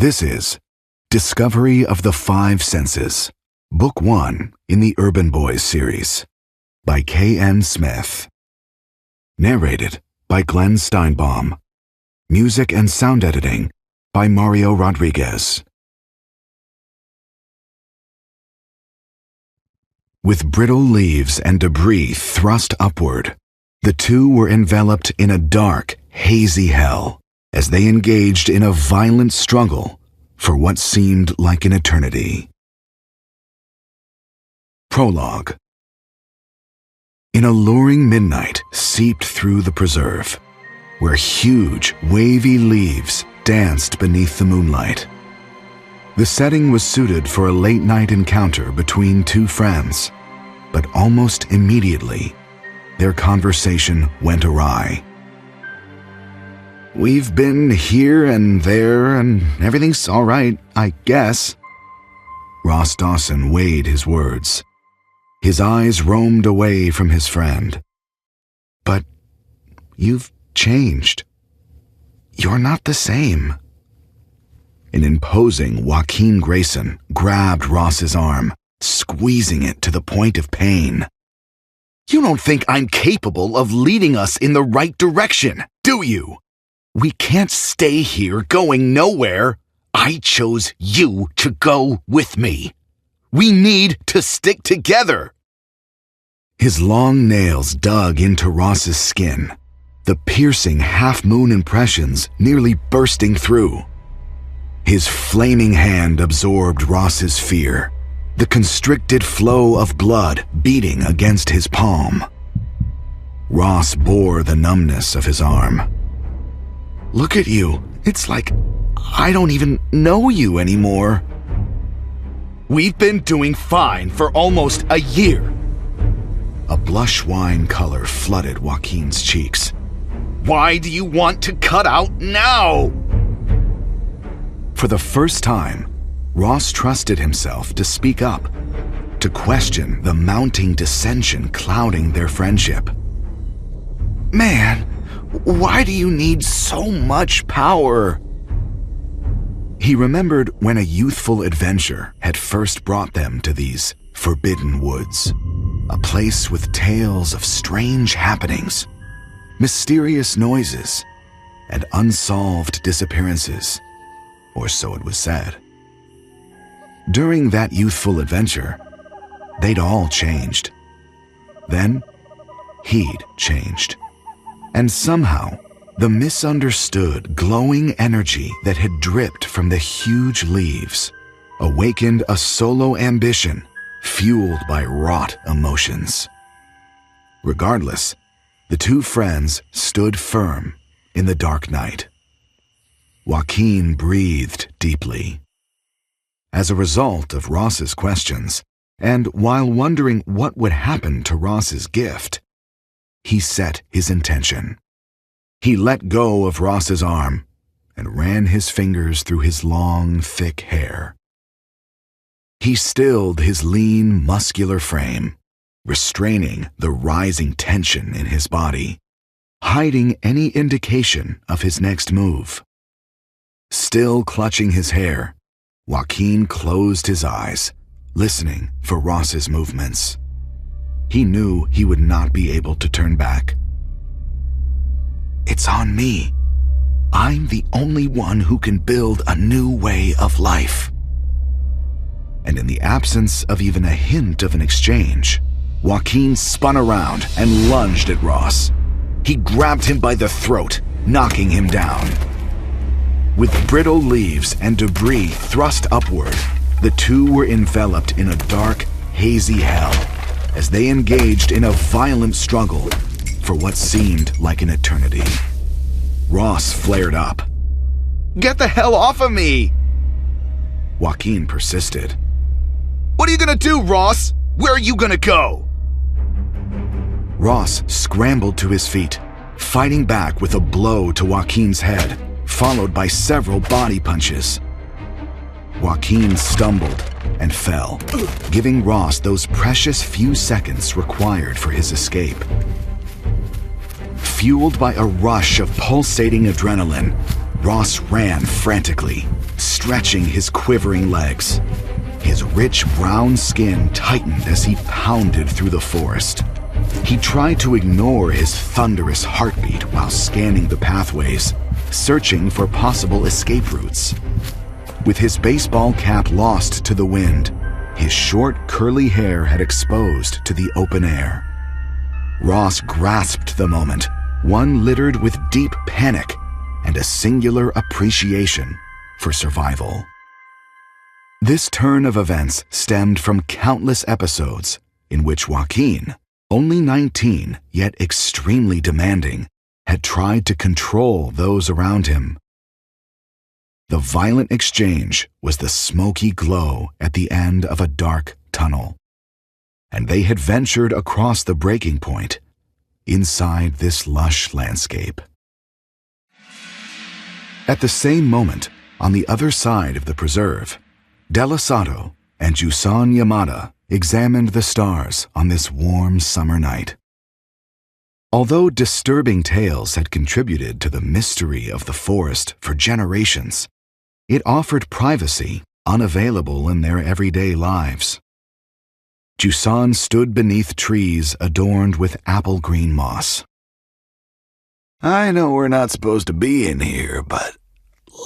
This is Discovery of the Five Senses, Book 1 in the Urban Boys series, by K.N. Smith. Narrated by Glenn Steinbaum. Music and sound editing by Mario Rodriguez. With brittle leaves and debris thrust upward, the two were enveloped in a dark, hazy hell as they engaged in a violent struggle for what seemed like an eternity. Prologue. An alluring midnight seeped through the preserve, where huge, wavy leaves danced beneath the moonlight. The setting was suited for a late-night encounter between two friends, but almost immediately, their conversation went awry. "We've been here and there, and everything's all right, I guess." Ross Dawson weighed his words. His eyes roamed away from his friend. "But you've changed. You're not the same." An imposing Joaquin Grayson grabbed Ross's arm, squeezing it to the point of pain. "You don't think I'm capable of leading us in the right direction, do you? We can't stay here going nowhere. I chose you to go with me. We need to stick together." His long nails dug into Ross's skin, the piercing half-moon impressions nearly bursting through. His flaming hand absorbed Ross's fear, the constricted flow of blood beating against his palm. Ross bore the numbness of his arm. "Look at you. It's like I don't even know you anymore." "We've been doing fine for almost a year." A blush wine color flooded Joaquin's cheeks. "Why do you want to cut out now?" For the first time, Ross trusted himself to speak up, to question the mounting dissension clouding their friendship. "Man, why do you need so much power?" He remembered when a youthful adventure had first brought them to these forbidden woods, a place with tales of strange happenings, mysterious noises, and unsolved disappearances, or so it was said. During that youthful adventure, they'd all changed. Then, he'd changed. And somehow, the misunderstood, glowing energy that had dripped from the huge leaves awakened a solo ambition fueled by wrought emotions. Regardless, the two friends stood firm in the dark night. Joaquin breathed deeply. As a result of Ross's questions, and while wondering what would happen to Ross's gift, he set his intention. He let go of Ross's arm and ran his fingers through his long, thick hair. He stilled his lean, muscular frame, restraining the rising tension in his body, hiding any indication of his next move. Still clutching his hair, Joaquin closed his eyes, listening for Ross's movements. He knew he would not be able to turn back. "It's on me. I'm the only one who can build a new way of life." And in the absence of even a hint of an exchange, Joaquin spun around and lunged at Ross. He grabbed him by the throat, knocking him down. With brittle leaves and debris thrust upward, the two were enveloped in a dark, hazy hell as they engaged in a violent struggle for what seemed like an eternity. Ross flared up. "Get the hell off of me!" Joaquin persisted. "What are you gonna do, Ross? Where are you gonna go?" Ross scrambled to his feet, fighting back with a blow to Joaquin's head, followed by several body punches. Joaquin stumbled and fell, giving Ross those precious few seconds required for his escape. Fueled by a rush of pulsating adrenaline, Ross ran frantically, stretching his quivering legs. His rich brown skin tightened as he pounded through the forest. He tried to ignore his thunderous heartbeat while scanning the pathways, searching for possible escape routes. With his baseball cap lost to the wind, his short, curly hair had exposed to the open air. Ross grasped the moment, one littered with deep panic and a singular appreciation for survival. This turn of events stemmed from countless episodes in which Joaquin, only 19 yet extremely demanding, had tried to control those around him. The violent exchange was the smoky glow at the end of a dark tunnel, and they had ventured across the breaking point inside this lush landscape. At the same moment, on the other side of the preserve, Delisato and Jusan Yamada examined the stars on this warm summer night. Although disturbing tales had contributed to the mystery of the forest for generations, it offered privacy unavailable in their everyday lives. Jusan stood beneath trees adorned with apple-green moss. I know we're not supposed to be in here, but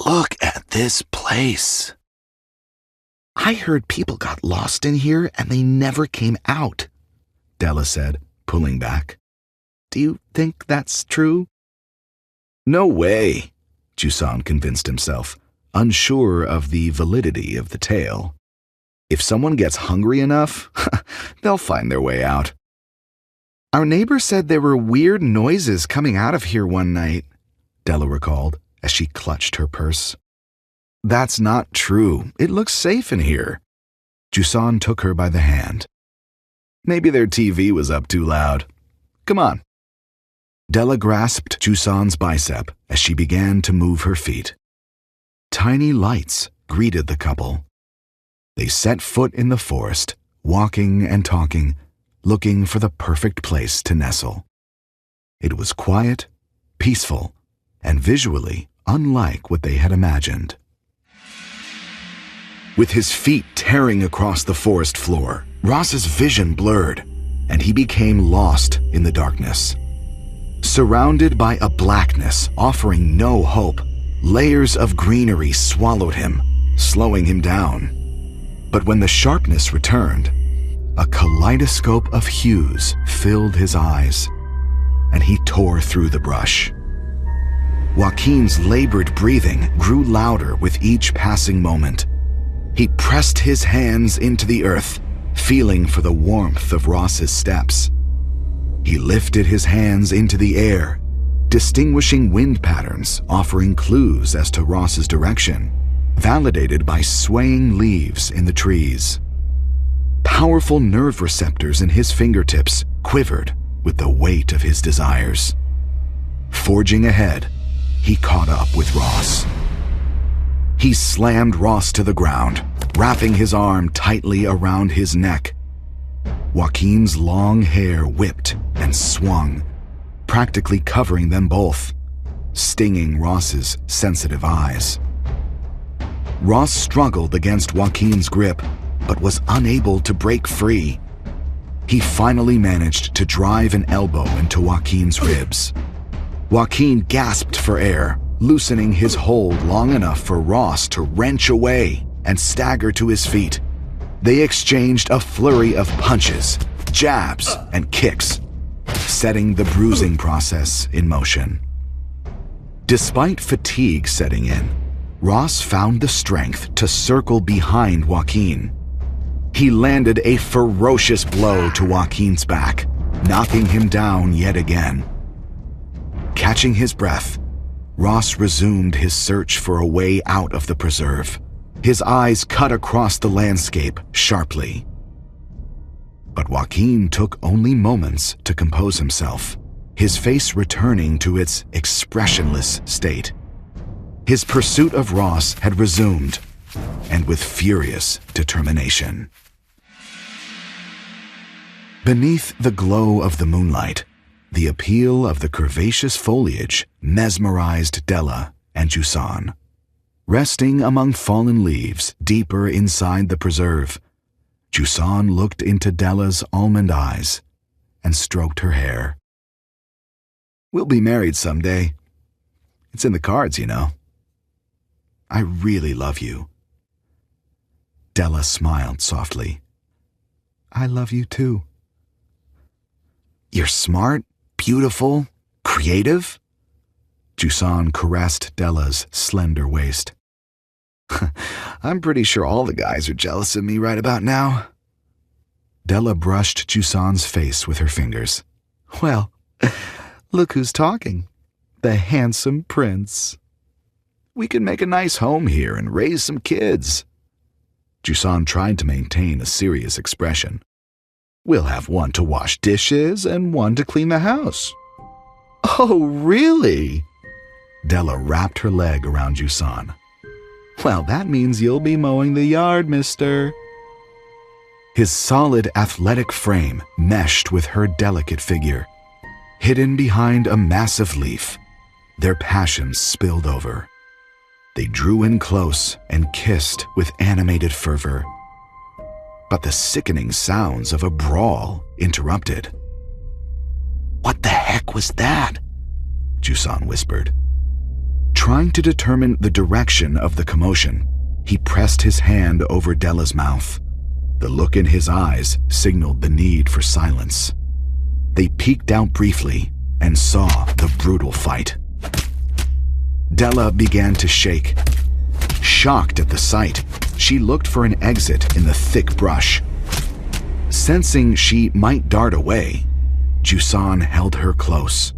look at this place. I heard people got lost in here and they never came out, Della said, pulling back. Do you think that's true? No way, Jusan convinced himself, unsure of the validity of the tale. If someone gets hungry enough, they'll find their way out. Our neighbor said there were weird noises coming out of here one night, Della recalled as she clutched her purse. That's not true. It looks safe in here. Jusan took her by the hand. Maybe their TV was up too loud. Come on. Della grasped Jusan's bicep as she began to move her feet. Tiny lights greeted the couple. They set foot in the forest, walking and talking, looking for the perfect place to nestle. It was quiet, peaceful, and visually unlike what they had imagined. With his feet tearing across the forest floor, Ross's vision blurred, and he became lost in the darkness. Surrounded by a blackness offering no hope, layers of greenery swallowed him, slowing him down. But when the sharpness returned, a kaleidoscope of hues filled his eyes, and he tore through the brush. Joaquin's labored breathing grew louder with each passing moment. He pressed his hands into the earth, feeling for the warmth of Ross's steps. He lifted his hands into the air, distinguishing wind patterns offering clues as to Ross's direction, validated by swaying leaves in the trees. Powerful nerve receptors in his fingertips quivered with the weight of his desires. Forging ahead, he caught up with Ross. He slammed Ross to the ground, wrapping his arm tightly around his neck. Joaquin's long hair whipped and swung, practically covering them both, stinging Ross's sensitive eyes. Ross struggled against Joaquin's grip, but was unable to break free. He finally managed to drive an elbow into Joaquin's ribs. Joaquin gasped for air, loosening his hold long enough for Ross to wrench away and stagger to his feet. They exchanged a flurry of punches, jabs, and kicks, setting the bruising process in motion. Despite fatigue setting in, Ross found the strength to circle behind Joaquin. He landed a ferocious blow to Joaquin's back, knocking him down yet again. Catching his breath, Ross resumed his search for a way out of the preserve. His eyes cut across the landscape sharply. But Joaquin took only moments to compose himself, his face returning to its expressionless state. His pursuit of Ross had resumed, and with furious determination. Beneath the glow of the moonlight, the appeal of the curvaceous foliage mesmerized Della and Jusan. Resting among fallen leaves deeper inside the preserve, Jusan looked into Della's almond eyes and stroked her hair. "We'll be married someday. It's in the cards, you know. I really love you." Della smiled softly. "I love you too." "You're smart, beautiful, creative?" Jusan caressed Della's slender waist. "I'm pretty sure all the guys are jealous of me right about now." Della brushed Jusan's face with her fingers. "Well, look who's talking. The handsome prince. We can make a nice home here and raise some kids." Jusan tried to maintain a serious expression. "We'll have one to wash dishes and one to clean the house." "Oh, really?" Della wrapped her leg around Jusan. "Well, that means you'll be mowing the yard, mister." His solid athletic frame meshed with her delicate figure. Hidden behind a massive leaf, their passions spilled over. They drew in close and kissed with animated fervor. But the sickening sounds of a brawl interrupted. "What the heck was that?" Jusan whispered. Trying to determine the direction of the commotion, he pressed his hand over Della's mouth. The look in his eyes signaled the need for silence. They peeked out briefly and saw the brutal fight. Della began to shake. Shocked at the sight, she looked for an exit in the thick brush. Sensing she might dart away, Jusan held her close.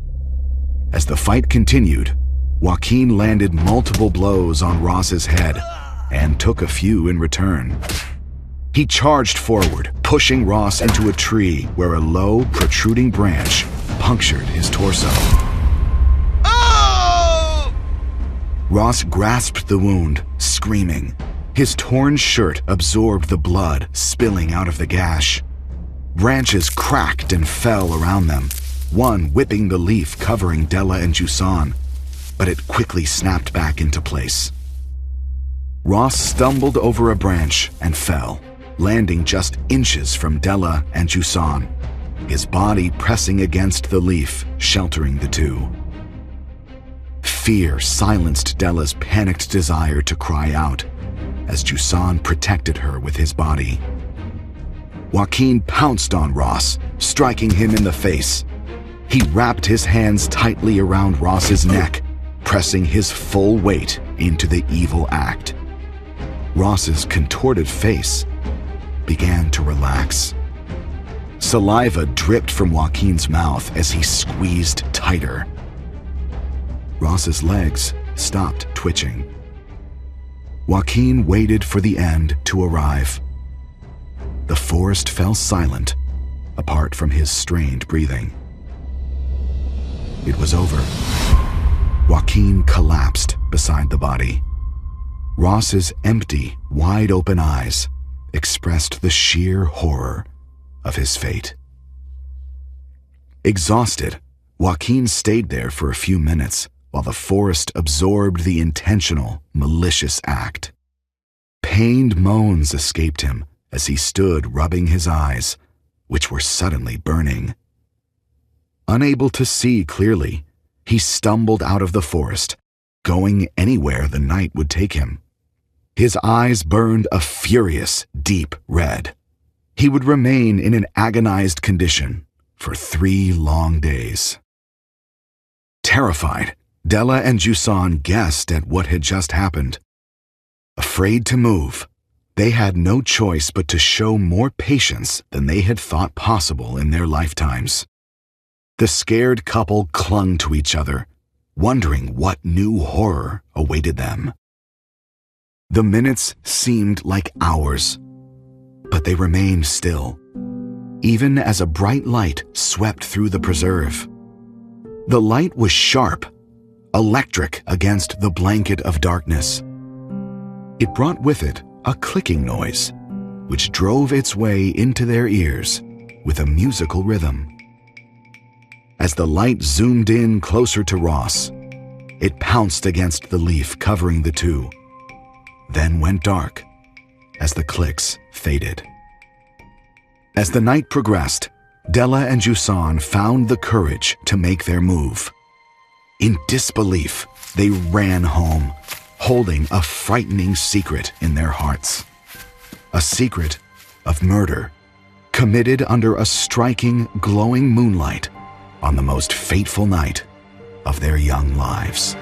As the fight continued, Joaquin landed multiple blows on Ross's head and took a few in return. He charged forward, pushing Ross into a tree where a low, protruding branch punctured his torso. Oh! Ross grasped the wound, screaming. His torn shirt absorbed the blood spilling out of the gash. Branches cracked and fell around them, one whipping the leaf covering Della and Jusan, but it quickly snapped back into place. Ross stumbled over a branch and fell, landing just inches from Della and Jusan, his body pressing against the leaf, sheltering the two. Fear silenced Della's panicked desire to cry out, as Jusan protected her with his body. Joaquin pounced on Ross, striking him in the face. He wrapped his hands tightly around Ross's neck, pressing his full weight into the evil act. Ross's contorted face began to relax. Saliva dripped from Joaquin's mouth as he squeezed tighter. Ross's legs stopped twitching. Joaquin waited for the end to arrive. The forest fell silent, apart from his strained breathing. It was over. Joaquin collapsed beside the body. Ross's empty, wide-open eyes expressed the sheer horror of his fate. Exhausted, Joaquin stayed there for a few minutes while the forest absorbed the intentional, malicious act. Pained moans escaped him as he stood rubbing his eyes, which were suddenly burning. Unable to see clearly, he stumbled out of the forest, going anywhere the night would take him. His eyes burned a furious, deep red. He would remain in an agonized condition for 3 long days. Terrified, Della and Jusan guessed at what had just happened. Afraid to move, they had no choice but to show more patience than they had thought possible in their lifetimes. The scared couple clung to each other, wondering what new horror awaited them. The minutes seemed like hours, but they remained still, even as a bright light swept through the preserve. The light was sharp, electric against the blanket of darkness. It brought with it a clicking noise, which drove its way into their ears with a musical rhythm. As the light zoomed in closer to Ross, it pounced against the leaf covering the two, then went dark as the clicks faded. As the night progressed, Della and Jusan found the courage to make their move. In disbelief, they ran home, holding a frightening secret in their hearts. A secret of murder, committed under a striking, glowing moonlight on the most fateful night of their young lives.